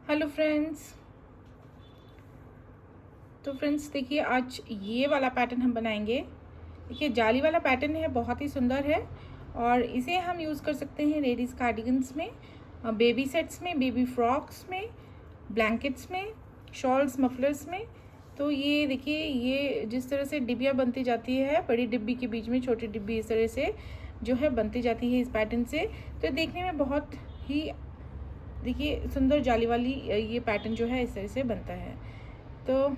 Hello friends. तो friends देखिए, आज ये वाला पैटर्न हम बनाएंगे। देखिए, जाली वाला पैटर्न है, बहुत ही सुंदर है और इसे हम यूज़ कर सकते हैं लेडीज़ कार्डिगन्स में, बेबी सेट्स में, बेबी फ्रॉक्स में, ब्लैंकेट्स में, शॉल्स, मफलर्स में। तो ये देखिए, ये जिस तरह से डिब्बियाँ बनती जाती है, बड़ी डिब्बी के बीच में छोटी डिब्बी इस तरह से जो है बनती जाती है इस पैटर्न से। तो देखने में बहुत ही, देखिए, सुंदर जाली वाली ये पैटर्न जो है इस तरह से बनता है। तो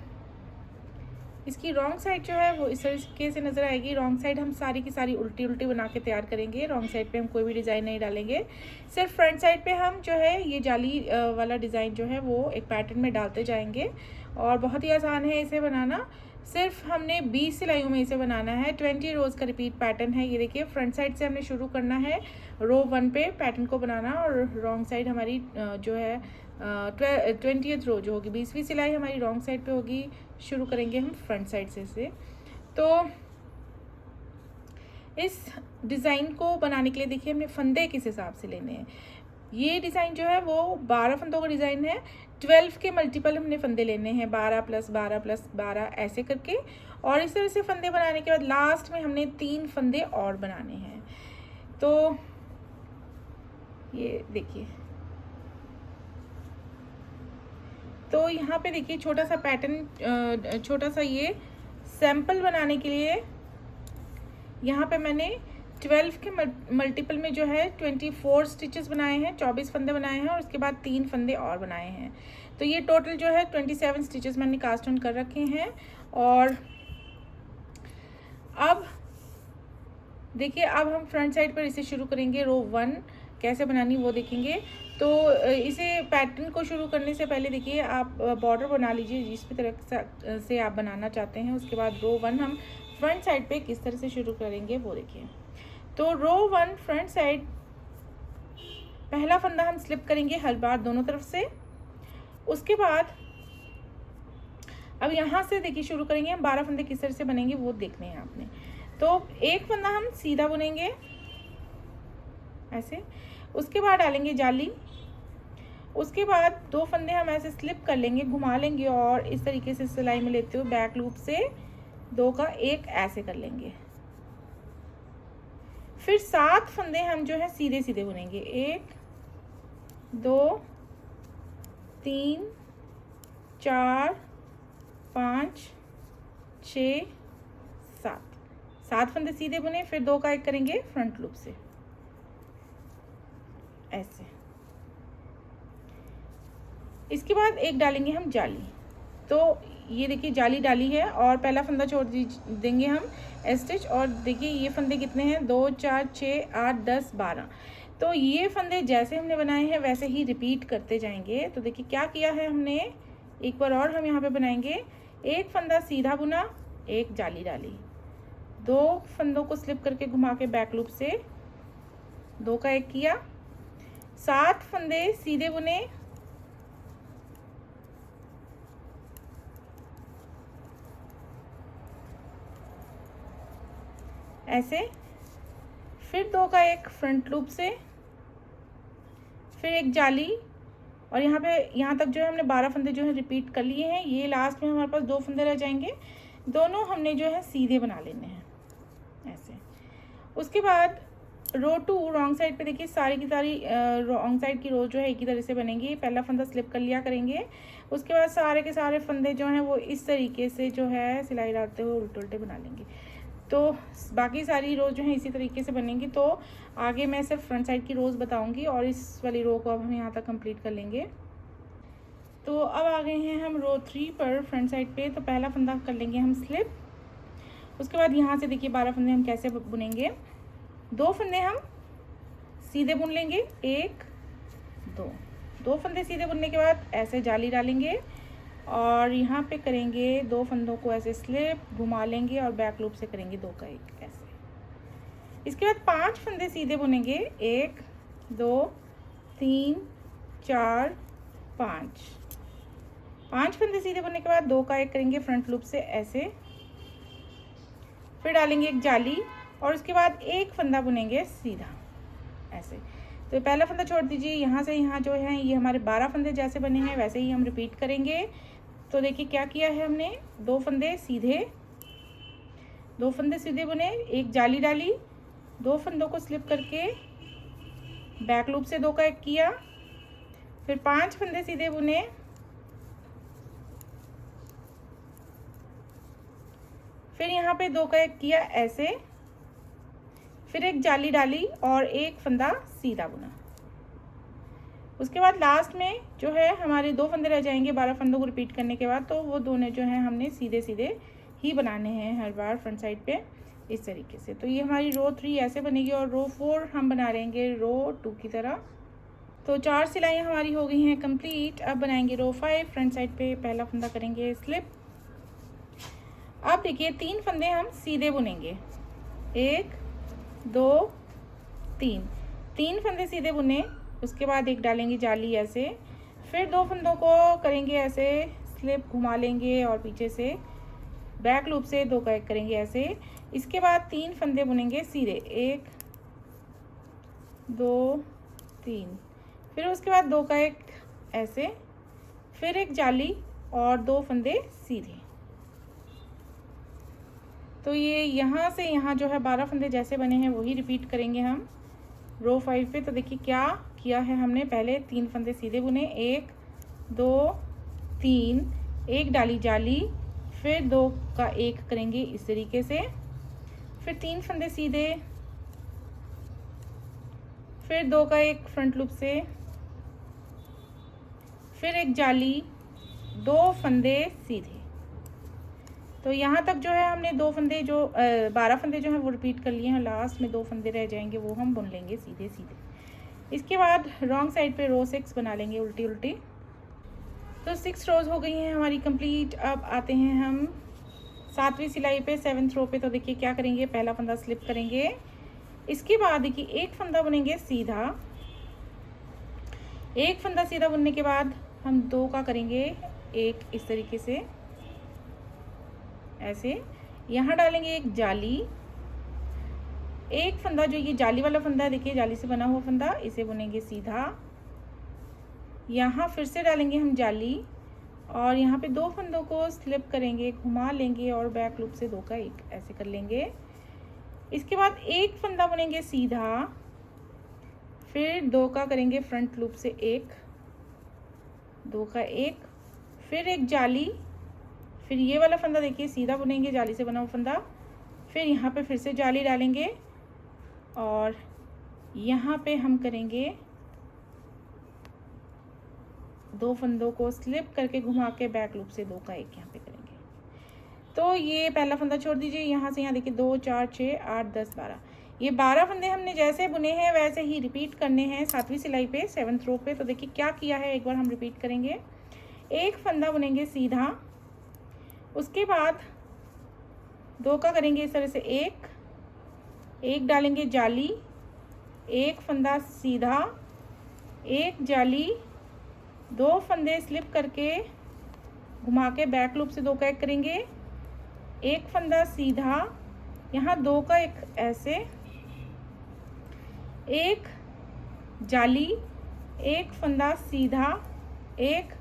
इसकी रॉन्ग साइड जो है वो इस तरीके से नज़र आएगी। रॉन्ग साइड हम सारी की सारी उल्टी उल्टी बना के तैयार करेंगे। रॉन्ग साइड पे हम कोई भी डिज़ाइन नहीं डालेंगे, सिर्फ फ्रंट साइड पे हम जो है ये जाली वाला डिज़ाइन जो है वो एक पैटर्न में डालते जाएंगे। और बहुत ही आसान है इसे बनाना, सिर्फ हमने 20 सिलाइयों में इसे बनाना है। 20 रोज़ का रिपीट पैटर्न है। ये देखिए, फ्रंट साइड से हमने शुरू करना है रो 1 पे पैटर्न को बनाना, और रॉन्ग साइड हमारी जो है 20th रो जो होगी, 20वीं सिलाई हमारी रॉन्ग साइड पे होगी। शुरू करेंगे हम फ्रंट साइड से। तो इस डिज़ाइन को बनाने के लिए देखिए, हमने फंदे किस हिसाब से लेने हैं। ये डिज़ाइन जो है वो 12 फंदों का डिज़ाइन है। 12 के मल्टीपल हमने फंदे लेने हैं, 12 + 12 + 12 ऐसे करके। और इस तरह से फंदे बनाने के बाद लास्ट में हमने 3 फंदे और बनाने हैं। तो ये देखिए, तो यहाँ पे देखिए छोटा सा पैटर्न, छोटा सा ये सैम्पल बनाने के लिए यहाँ पे मैंने 12 के मल्टीपल में जो है 24 स्टिचेस बनाए हैं, 24 फंदे बनाए हैं और उसके बाद 3 फंदे और बनाए हैं। तो ये टोटल जो है 27 स्टिचेस मैंने कास्ट ऑन कर रखे हैं। और अब देखिए, अब हम फ्रंट साइड पर इसे शुरू करेंगे। रो 1 कैसे बनानी वो देखेंगे। तो इसे पैटर्न को शुरू करने से पहले देखिए, आप बॉर्डर बना लीजिए जिस भी तरह से आप बनाना चाहते हैं। उसके बाद रो 1 हम फ्रंट साइड पे किस तरह से शुरू करेंगे वो देखिए। तो रो 1 फ्रंट साइड, पहला फंदा हम स्लिप करेंगे हर बार दोनों तरफ से। उसके बाद अब यहाँ से देखिए शुरू करेंगे हम। 12 फंदे किस तरह से बनेंगे वो देखने हैं आपने। तो एक फंदा हम सीधा बुनेंगे ऐसे, उसके बाद डालेंगे जाली। उसके बाद 2 फंदे हम ऐसे स्लिप कर लेंगे, घुमा लेंगे और इस तरीके से सिलाई में लेते हुए बैक लूप से 2 का 1 ऐसे कर लेंगे। फिर 7 फंदे हम जो है सीधे सीधे बुनेंगे। 1 2 3 4 5 6 7 फंदे सीधे बुने, फिर 2 का 1 करेंगे फ्रंट लूप से ऐसे। इसके बाद एक डालेंगे हम जाली। तो ये देखिए, जाली डाली है और पहला फंदा छोड़ देंगे हम स्टिच। और देखिए ये फंदे कितने हैं, 2 4 6 8 10 12। तो ये फंदे जैसे हमने बनाए हैं वैसे ही रिपीट करते जाएंगे। तो देखिए क्या किया है हमने, एक बार और हम यहाँ पे बनाएंगे। एक फंदा सीधा बुना, एक जाली डाली, 2 फंदों को स्लिप करके घुमा के बैक लूप से 2 का 1 किया, 7 फंदे सीधे बुने, ऐसे, फिर 2 का 1 फ्रंट लूप से, फिर एक जाली। और यहाँ तक जो है हमने 12 फंदे जो है रिपीट कर लिए हैं। ये लास्ट में हमारे पास 2 फंदे रह जाएंगे, दोनों हमने जो है सीधे बना लेने हैं ऐसे। उसके बाद रो 2 रॉन्ग साइड पे देखिए, सारी की सारी रॉन्ग साइड की रो जो है एक ही तरह से बनेंगी। पहला फंदा स्लिप कर लिया करेंगे, उसके बाद सारे के सारे फंदे जो हैं वो इस तरीके से जो है सिलाई डालते हुए उल्टे उल्टे बना लेंगे। तो बाकी सारी रोज़ जो है इसी तरीके से बनेंगी। तो आगे मैं सिर्फ फ्रंट साइड की रोज़ बताऊंगी और इस वाली रो को अब हम यहाँ तक कंप्लीट कर लेंगे। तो अब आ गए हैं हम रो 3 पर फ्रंट साइड पे। तो पहला फंदा कर लेंगे हम स्लिप। उसके बाद यहाँ से देखिए 12 फंदे हम कैसे बुनेंगे। 2 फंदे हम सीधे बुन लेंगे, 1 2 फंदे सीधे बुनने के बाद ऐसे जाली डालेंगे और यहाँ पे करेंगे 2 फंदों को ऐसे स्लिप, घुमा लेंगे और बैक लूप से करेंगे 2 का 1 ऐसे। इसके बाद 5 फंदे सीधे बुनेंगे, 1 2 3 4 5 फंदे सीधे बुनने के बाद 2 का 1 करेंगे फ्रंट लूप से ऐसे। फिर डालेंगे एक जाली और उसके बाद एक फंदा बुनेंगे सीधा ऐसे। तो पहला फंदा छोड़ दीजिए, यहाँ से यहाँ जो है ये हमारे 12 फंदे जैसे बने हैं वैसे ही हम रिपीट करेंगे। तो देखिए क्या किया है हमने, 2 फंदे सीधे, 2 फंदे सीधे बुने, एक जाली डाली, 2 फंदों को स्लिप करके बैक लूप से 2 का 1 किया, फिर 5 फंदे सीधे बुने, फिर यहाँ पे 2 का 1 किया ऐसे, फिर एक जाली डाली और एक फंदा सीधा बुना। उसके बाद लास्ट में जो है हमारे 2 फंदे रह जाएंगे 12 फंदों को रिपीट करने के बाद। तो वो दोनों जो हैं हमने सीधे सीधे ही बनाने हैं हर बार फ्रंट साइड पे इस तरीके से। तो ये हमारी रो 3 ऐसे बनेगी और रो 4 हम बना लेंगे रो 2 की तरह। तो 4 सिलाइयाँ हमारी हो गई हैं कंप्लीट। अब बनाएंगे रो 5। फ्रंट साइड पे पहला फंदा करेंगे स्लिप। अब देखिए 3 फंदे हम सीधे बुनेंगे, 1 2 3, 3 फंदे सीधे बुने। उसके बाद एक डालेंगे जाली ऐसे, फिर 2 फंदों को करेंगे ऐसे स्लिप, घुमा लेंगे और पीछे से बैक लूप से 2 का 1 करेंगे ऐसे। इसके बाद 3 फंदे बुनेंगे सीधे, 1 2 3, फिर उसके बाद 2 का 1 ऐसे, फिर एक जाली और 2 फंदे सीधे। तो ये यहाँ से यहाँ जो है 12 फंदे जैसे बने हैं वही रिपीट करेंगे हम रो 5 पे। तो देखिए क्या किया है हमने, पहले 3 फंदे सीधे बुने, 1 2 3, एक डाली जाली, फिर 2 का 1 करेंगे इस तरीके से, फिर 3 फंदे सीधे, फिर 2 का 1 फ्रंट लूप से, फिर एक जाली, 2 फंदे सीधे। तो यहाँ तक जो है हमने 2 फंदे जो 12 फंदे जो हैं वो रिपीट कर लिए हैं। लास्ट में 2 फंदे रह जाएंगे वो हम बुन लेंगे सीधे सीधे। इसके बाद रॉन्ग साइड पे रो 6 बना लेंगे उल्टी उल्टी। तो 6 रोज हो गई हैं हमारी कंप्लीट। अब आते हैं हम 7वीं सिलाई पे 7th रो पे। तो देखिए क्या करेंगे, पहला फंदा स्लिप करेंगे, इसके बाद देखिए एक फंदा बुनेंगे सीधा, एक फंदा सीधा बुनने के बाद हम 2 का करेंगे 1 इस तरीके से ऐसे, यहाँ डालेंगे एक जाली, एक फंदा जो ये जाली वाला फंदा है देखिए जाली से बना हुआ फंदा, इसे बुनेंगे सीधा, यहाँ फिर से डालेंगे हम जाली और यहाँ पे 2 फंदों को स्लिप करेंगे, घुमा लेंगे और बैक लूप से 2 का 1 ऐसे कर लेंगे। इसके बाद एक फंदा बुनेंगे सीधा, फिर 2 का करेंगे फ्रंट लूप से 1, 2 का 1, फिर एक जाली, फिर ये वाला फंदा देखिए सीधा बुनेंगे जाली से बना हुआ फंदा, फिर यहाँ पे फिर से जाली डालेंगे और यहाँ पे हम करेंगे 2 फंदों को स्लिप करके घुमा के बैक लूप से 2 का 1 यहाँ पे करेंगे। तो ये पहला फंदा छोड़ दीजिए, यहाँ से यहाँ देखिए 2 4 6 8 10 12, ये 12 फंदे हमने जैसे बुने हैं वैसे ही रिपीट करने हैं 7वीं सिलाई पे 7th रो पे। तो देखिए क्या किया है, एक बार हम रिपीट करेंगे। एक फंदा बुनेंगे सीधा, उसके बाद 2 का करेंगे इस तरह से 1 डालेंगे जाली, एक फंदा सीधा, एक जाली, 2 फंदे स्लिप करके घुमा के बैक लूप से 2 का 1 करेंगे, एक फंदा सीधा, यहाँ 2 का 1 ऐसे, एक जाली, एक फंदा सीधा, एक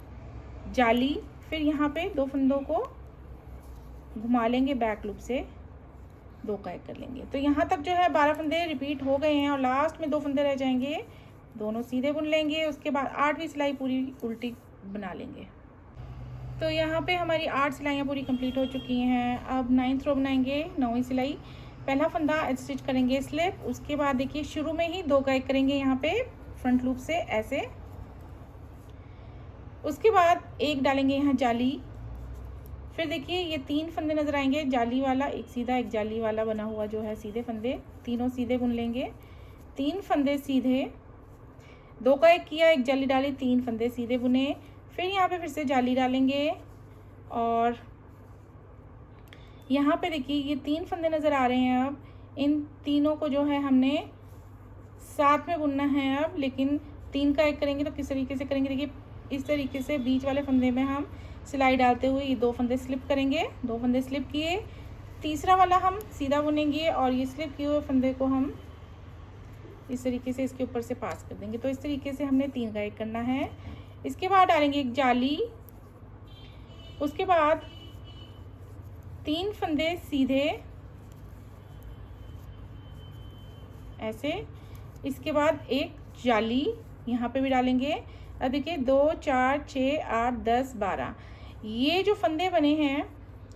जाली, फिर यहाँ पे 2 फंदों को घुमा लेंगे बैक लूप से 2 का 1 कर लेंगे। तो यहाँ तक जो है 12 फंदे रिपीट हो गए हैं और लास्ट में 2 फंदे रह जाएंगे, दोनों सीधे बुन लेंगे। उसके बाद 8वीं सिलाई पूरी उल्टी बना लेंगे। तो यहाँ पे हमारी 8 सिलाइयाँ पूरी कंप्लीट हो चुकी हैं। अब 9th रो बनाएंगे, 9वीं सिलाई। पहला फंदा स्टिच करेंगे स्लिप, उसके बाद देखिए शुरू में ही 2 का 1 करेंगे यहाँ पे फ्रंट लूप से ऐसे, उसके बाद 1 डालेंगे यहाँ जाली, फिर देखिए ये 3 फंदे नजर आएंगे, जाली वाला, एक सीधा, एक जाली वाला बना हुआ जो है सीधे फंदे, तीनों सीधे बुन लेंगे। 3 फंदे सीधे, 2 का 1 किया, एक जाली डाली, 3 फंदे सीधे बुने, फिर यहाँ पे फिर से जाली डालेंगे और यहाँ पे देखिए ये 3 फंदे नज़र आ रहे हैं। अब इन तीनों को जो है हमने साथ में बुनना है अब, लेकिन 3 का 1 करेंगे तो किस तरीके से करेंगे, देखिए इस तरीके से बीच वाले फंदे में हम सिलाई डालते हुए ये 2 फंदे स्लिप करेंगे, 2 फंदे स्लिप किए, तीसरा वाला हम सीधा बुनेंगे और ये स्लिप किए हुए फंदे को हम इस तरीके से इसके ऊपर से पास कर देंगे। तो इस तरीके से हमने 3 का 1 करना है। इसके बाद डालेंगे एक जाली, उसके बाद 3 फंदे सीधे ऐसे, इसके बाद एक जाली यहाँ पे भी डालेंगे। अब देखिए 2 4 6 8 10 12 ये जो फंदे बने हैं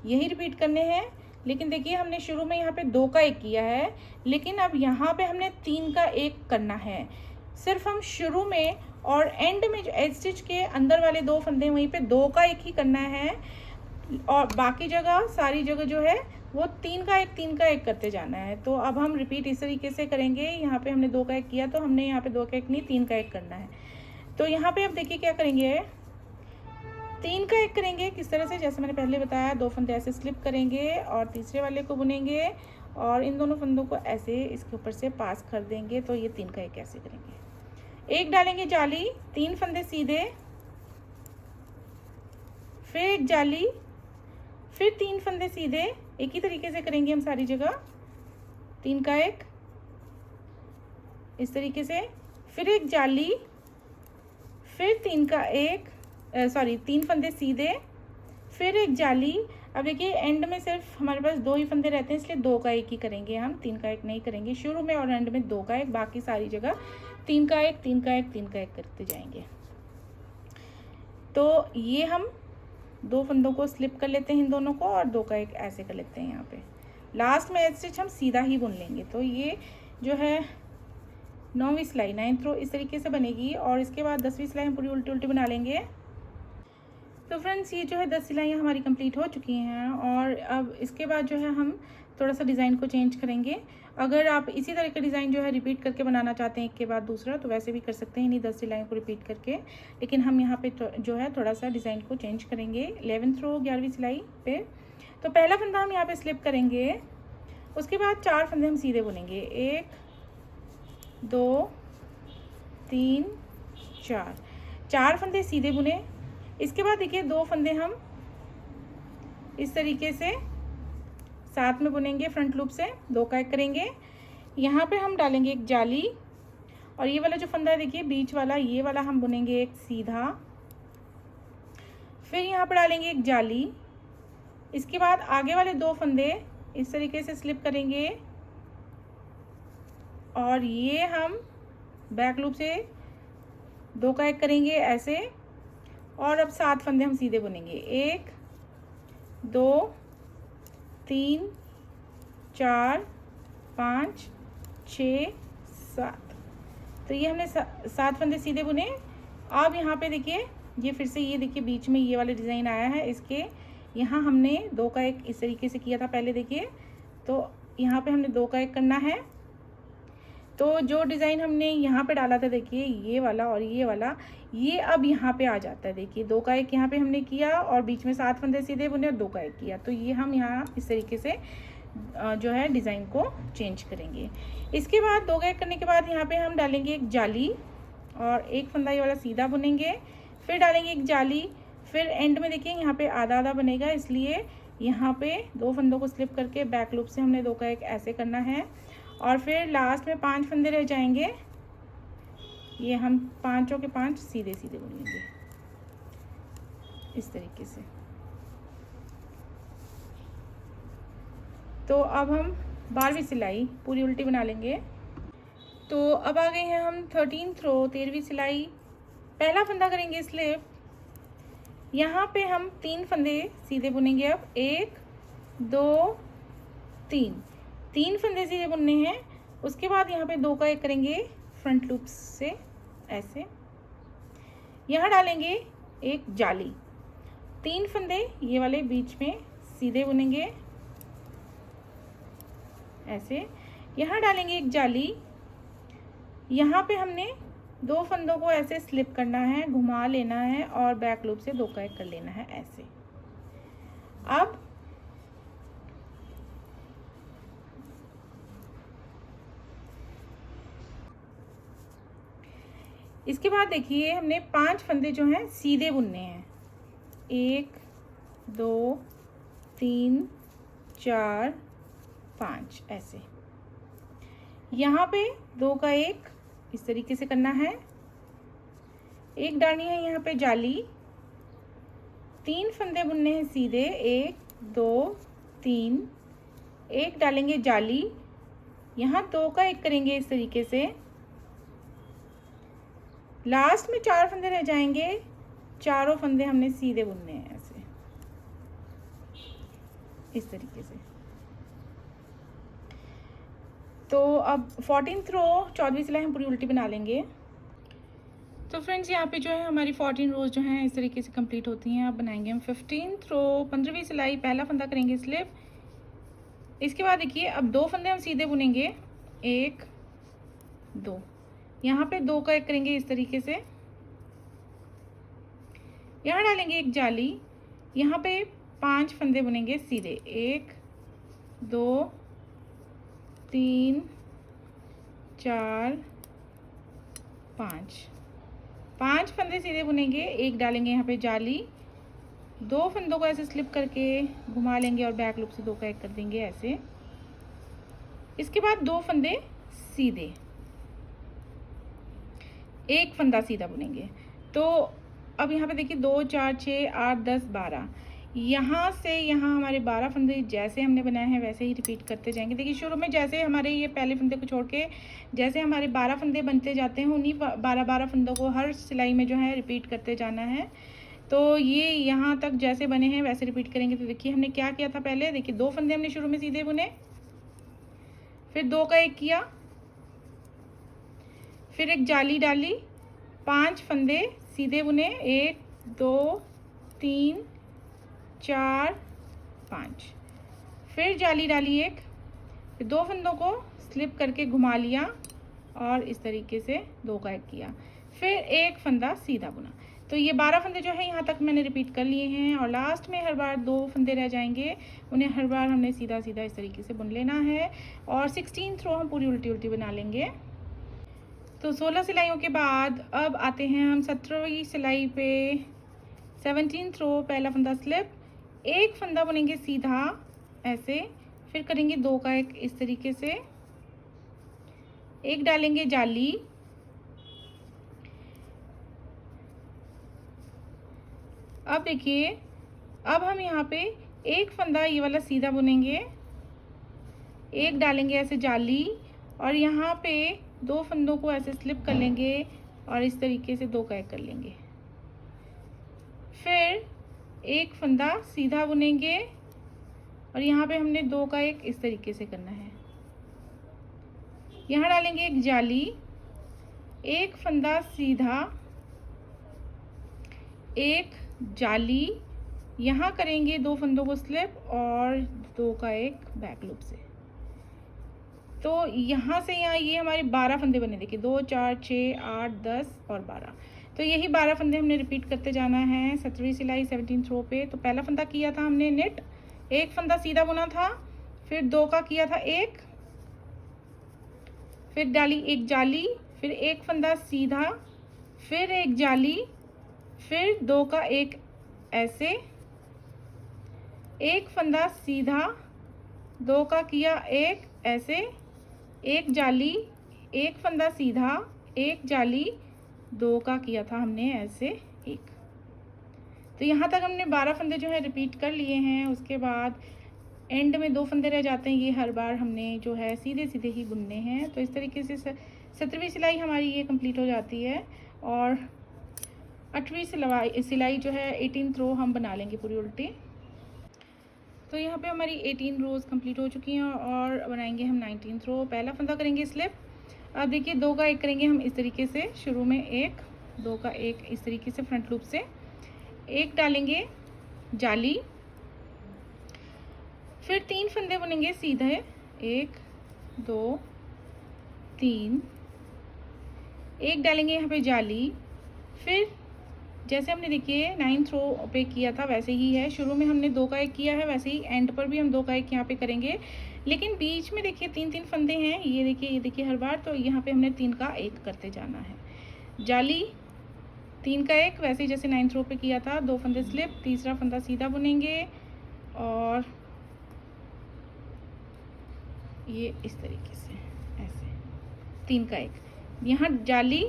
यही रिपीट करने हैं। लेकिन देखिए हमने शुरू में यहाँ पे 2 का 1 किया है, लेकिन अब यहाँ पे हमने 3 का 1 करना है। सिर्फ हम शुरू में और एंड में जो एज स्टिच के अंदर वाले 2 फंदे वहीं पे 2 का 1 ही करना है, और बाकी जगह सारी जगह जो है वो 3 का 1 करते जाना है। तो अब हम रिपीट इस तरीके से करेंगे। यहाँ पे हमने 2 का 1 किया, तो हमने यहाँ पे 2 का 1 नहीं 3 का 1 करना है। तो यहाँ पे अब देखिए क्या करेंगे, 3 का 1 करेंगे किस तरह से, जैसे मैंने पहले बताया 2 फंदे ऐसे स्लिप करेंगे और तीसरे वाले को बुनेंगे और इन दोनों फंदों को ऐसे इसके ऊपर से पास कर देंगे। तो ये 3 का 1 ऐसे करेंगे। एक डालेंगे जाली, 3 फंदे सीधे, फिर एक जाली, फिर 3 फंदे सीधे। एक ही तरीके से करेंगे हम सारी जगह। 3 का 1 इस तरीके से, फिर एक जाली, फिर 3 का 1 3 फंदे सीधे, फिर एक जाली। अब देखिए एंड में सिर्फ हमारे पास 2 ही फंदे रहते हैं, इसलिए 2 का 1 ही करेंगे हम, 3 का 1 नहीं करेंगे। शुरू में और एंड में 2 का 1, बाकी सारी जगह 3 का 1 3 का 1 3 का 1 करते जाएंगे। तो ये हम 2 फंदों को स्लिप कर लेते हैं इन दोनों को, और 2 का 1 ऐसे कर लेते हैं। यहाँ पे लास्ट में एज स्टिच हम सीधा ही बुन लेंगे। तो ये जो है 9वीं सिलाई 9th रो इस तरीके से बनेगी, और इसके बाद 10वीं सिलाई हम पूरी उल्टी उल्टी बना लेंगे। तो फ्रेंड्स ये जो है 10 सिलाइयाँ हमारी कंप्लीट हो चुकी हैं, और अब इसके बाद जो है हम थोड़ा सा डिज़ाइन को चेंज करेंगे। अगर आप इसी तरह का डिज़ाइन जो है रिपीट करके बनाना चाहते हैं एक के बाद दूसरा, तो वैसे भी कर सकते हैं इन्हीं 10 सिलाइयों को रिपीट करके। लेकिन हम यहाँ पे जो है थोड़ा सा डिज़ाइन को चेंज करेंगे 11th रो 11वीं सिलाई पे। तो पहला फंदा हम यहाँ पे स्लिप करेंगे, उसके बाद 4 फंदे हम सीधे बुनेंगे, 1 2 3 4 फंदे सीधे बुने। इसके बाद देखिए 2 फंदे हम इस तरीके से साथ में बुनेंगे फ्रंट लूप से, 2 का 1 करेंगे। यहाँ पे हम डालेंगे एक जाली, और ये वाला जो फंदा है देखिए बीच वाला, ये वाला हम बुनेंगे एक सीधा, फिर यहाँ पर डालेंगे एक जाली। इसके बाद आगे वाले 2 फंदे इस तरीके से स्लिप करेंगे, और ये हम बैक लूप से 2 का 1 करेंगे ऐसे। और अब 7 फंदे हम सीधे बुनेंगे, 1 2 3 4 5 6 7। तो ये हमने 7 फंदे सीधे बुने। अब यहाँ पे देखिए ये फिर से ये देखिए बीच में ये वाला डिज़ाइन आया है, इसके यहाँ हमने 2 का 1 इस तरीके से किया था पहले देखिए। तो यहाँ पे हमने 2 का 1 करना है। तो जो डिज़ाइन हमने यहाँ पे डाला था देखिए ये वाला और ये वाला, ये अब यहाँ पे आ जाता है। देखिए 2 का 1 यहाँ पे हमने किया, और बीच में 7 फंदे सीधे बुने और 2 का 1 किया। तो ये हम यहाँ इस तरीके से जो है डिज़ाइन को चेंज करेंगे। इसके बाद 2 का 1 करने के बाद यहाँ पे हम डालेंगे एक जाली, और एक फंदा ये वाला सीधा बुनेंगे, फिर डालेंगे एक जाली, फिर एंड में देखिए यहाँ पे आधा आधा बनेगा, इसलिए यहाँ पे 2 फंदों को स्लिप करके बैक लूप से हमने 2 का 1 ऐसे करना है। और फिर लास्ट में 5 फंदे रह जाएंगे, ये हम 5 के 5 सीधे सीधे बुनेंगे इस तरीके से। तो अब हम 12वीं सिलाई पूरी उल्टी बना लेंगे। तो अब आ गए हैं हम 13th रो 13वीं सिलाई। पहला फंदा करेंगे स्लिप, यहाँ पे हम 3 फंदे सीधे बुनेंगे। अब 1 2 3 फंदे सीधे बुनने हैं। उसके बाद यहाँ पे 2 का 1 करेंगे फ्रंट लूप से ऐसे, यहाँ डालेंगे एक जाली, 3 फंदे ये वाले बीच में सीधे बुनेंगे ऐसे, यहाँ डालेंगे एक जाली, यहाँ पे हमने 2 फंदों को ऐसे स्लिप करना है, घुमा लेना है और बैक लूप से 2 का 1 कर लेना है ऐसे। अब इसके बाद देखिए हमने 5 फंदे जो हैं सीधे बुनने हैं, 1 2 3 4 5 ऐसे। यहाँ पे 2 का 1 इस तरीके से करना है। एक डालनी है यहाँ पे जाली, 3 फंदे बुनने हैं सीधे, 1 2 3, एक डालेंगे जाली, यहाँ 2 का 1 करेंगे इस तरीके से। लास्ट में 4 फंदे रह जाएंगे, चारों फंदे हमने सीधे बुनने हैं ऐसे, इस तरीके से। तो अब 14th रो 14वीं सिलाई हम पूरी उल्टी बना लेंगे। तो फ्रेंड्स यहाँ पे जो है हमारी 14 रोज जो हैं इस तरीके से कंप्लीट होती हैं। अब बनाएंगे हम 15th रो 15वीं सिलाई, पहला फंदा करेंगे स्लिप। इसके बाद देखिए अब 2 फंदे हम सीधे बुनेंगे, 1 2, यहाँ पे 2 का 1 करेंगे इस तरीके से। यहाँ डालेंगे एक जाली, यहाँ पे 5 फंदे बुनेंगे सीधे, 1 2 3 4 5 फंदे सीधे बुनेंगे, एक डालेंगे यहाँ पे जाली, 2 फंदों को ऐसे स्लिप करके घुमा लेंगे और बैक लूप से 2 का 1 कर देंगे ऐसे। इसके बाद 2 फंदे सीधे, 1 फंदा सीधा बुनेंगे। तो अब यहाँ पे देखिए 2 4 6 8 10 12, यहाँ से यहाँ हमारे 12 फंदे जैसे हमने बनाए हैं वैसे ही रिपीट करते जाएंगे। देखिए शुरू में जैसे हमारे ये पहले फंदे को छोड़ के जैसे हमारे 12 फंदे बनते जाते हैं, उन्हीं 12 फंदों को हर सिलाई में जो है रिपीट करते जाना है। तो ये यहाँ तक जैसे बने हैं वैसे रिपीट करेंगे। तो देखिए हमने क्या किया था पहले, देखिए 2 फंदे हमने शुरू में सीधे बुने, फिर 2 का 1 किया, फिर एक जाली डाली, 5 फंदे सीधे बुने, 1 2 3 4 5, फिर जाली डाली एक, फिर 2 फंदों को स्लिप करके घुमा लिया और इस तरीके से 2 का 1 किया, फिर 1 फंदा सीधा बुना। तो ये 12 फंदे जो है यहाँ तक मैंने रिपीट कर लिए हैं और लास्ट में हर बार 2 फंदे रह जाएंगे, उन्हें हर बार हमने सीधा सीधा इस तरीके से बुन लेना है। और 16th रो हम पूरी उल्टी उल्टी बना लेंगे। तो 16 सिलाइयों के बाद अब आते हैं हम 17वीं सिलाई पे। 17th रो पहला फंदा स्लिप, 1 फंदा बुनेंगे सीधा ऐसे, फिर करेंगे 2 का 1 इस तरीके से, एक डालेंगे जाली, अब देखिए अब हम यहाँ पे 1 फंदा ये वाला सीधा बुनेंगे, एक डालेंगे ऐसे जाली और यहाँ पे 2 फंदों को ऐसे स्लिप कर लेंगे और इस तरीके से 2 का 1 कर लेंगे, फिर 1 फंदा सीधा बुनेंगे और यहाँ पे हमने 2 का 1 इस तरीके से करना है। यहाँ डालेंगे एक जाली, 1 फंदा सीधा, 1 जाली, यहाँ करेंगे 2 फंदों को स्लिप और 2 का 1 बैक लूप से। तो यहाँ से यहाँ ये हमारे 12 फंदे बने, देखिए 2 4 6 8 10 और 12। तो यही 12 फंदे हमने रिपीट करते जाना है 17वीं सिलाई 17th रो पे। तो पहला फंदा किया था हमने नेट, 1 फंदा सीधा बुना था, फिर 2 का किया था 1, फिर डाली एक जाली, फिर 1 फंदा सीधा, फिर एक जाली, फिर 2 का 1 ऐसे, 1 फंदा सीधा, 2 का किया 1 ऐसे, 1 जाली, 1 फंदा सीधा, 1 जाली, 2 का किया था हमने ऐसे 1। तो यहाँ तक हमने 12 फंदे जो है रिपीट कर लिए हैं। उसके बाद एंड में 2 फंदे रह जाते हैं, ये हर बार हमने जो है सीधे सीधे ही बुनने हैं। तो इस तरीके से 17वीं सिलाई हमारी ये कंप्लीट हो जाती है और 8वीं सिलाई जो है 18th रो हम बना लेंगे पूरी उल्टी। तो यहाँ पे हमारी 18 रोज़ कंप्लीट हो चुकी हैं और बनाएंगे हम 19th रो। पहला फंदा करेंगे स्लिप, अब देखिए 2 का 1 करेंगे हम इस तरीके से, शुरू में 1 2 का 1 इस तरीके से फ्रंट लूप से, एक डालेंगे जाली, फिर 3 फंदे बुनेंगे सीधे, 1 2 3, एक डालेंगे यहाँ पे जाली, फिर जैसे हमने देखिए 9th रो पे किया था वैसे ही है, शुरू में हमने 2 का 1 किया है, वैसे ही एंड पर भी हम 2 का 1 यहाँ पे करेंगे। लेकिन बीच में देखिए 3 फंदे हैं, ये देखिए हर बार, तो यहाँ पे हमने 3 का 1 करते जाना है। जाली 3 का 1 वैसे ही जैसे 9th रो पे किया था, 2 फंदे स्लिप, तीसरा फंदा सीधा बुनेंगे और ये इस तरीके से ऐसे। 3 का 1, यहाँ जाली,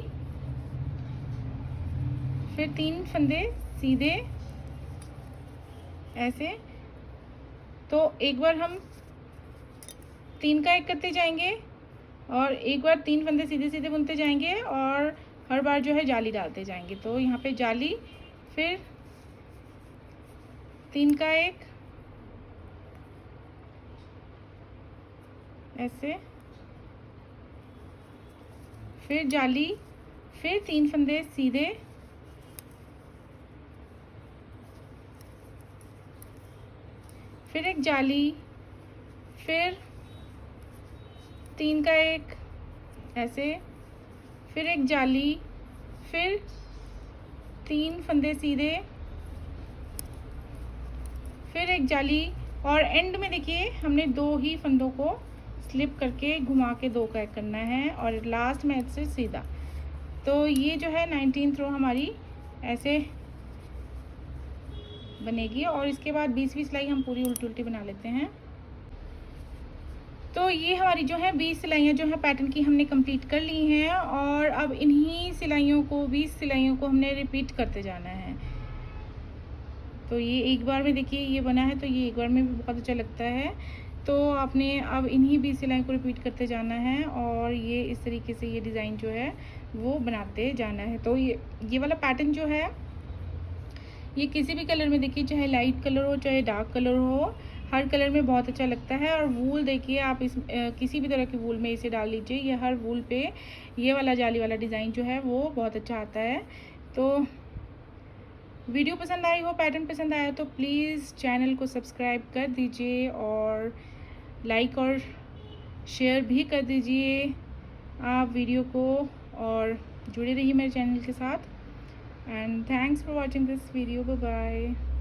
फिर 3 फंदे सीधे ऐसे। तो एक बार हम 3 का 1 करते जाएंगे और एक बार 3 फंदे सीधे सीधे बुनते जाएंगे और हर बार जो है जाली डालते जाएंगे। तो यहाँ पे जाली, फिर 3 का 1 ऐसे, फिर जाली, फिर 3 फंदे सीधे, फिर एक जाली, फिर 3 का 1 ऐसे, फिर एक जाली, फिर 3 फंदे सीधे, फिर एक जाली, और एंड में देखिए हमने 2 ही फंदों को स्लिप करके घुमा के 2 का 1 करना है और लास्ट में ऐसे सीधा। तो ये जो है 19th रो हमारी ऐसे बनेगी और इसके बाद 20वीं सिलाई हम पूरी उल्टी उल्टी बना लेते हैं। तो ये हमारी जो है 20 सिलाइयाँ जो है पैटर्न की हमने कंप्लीट कर ली हैं और अब इन्हीं सिलाइयों को 20 सिलाइयों को हमने रिपीट करते जाना है। तो ये एक बार में देखिए ये बना है, तो ये एक बार में भी बहुत अच्छा लगता है। तो आपने अब इन्हीं 20 सिलाई को रिपीट करते जाना है और ये इस तरीके से ये डिज़ाइन जो है वो बनाते जाना है। तो ये वाला पैटर्न जो है ये किसी भी कलर में देखिए, चाहे लाइट कलर हो चाहे डार्क कलर हो, हर कलर में बहुत अच्छा लगता है। और वूल देखिए आप इस किसी भी तरह की वूल में इसे डाल लीजिए, ये हर वूल पे ये वाला जाली वाला डिज़ाइन जो है वो बहुत अच्छा आता है। तो वीडियो पसंद आई हो, पैटर्न पसंद आया तो प्लीज़ चैनल को सब्सक्राइब कर दीजिए और लाइक और शेयर भी कर दीजिए आप वीडियो को, और जुड़े रहिए मेरे चैनल के साथ। And thanks for watching this video. Bye bye.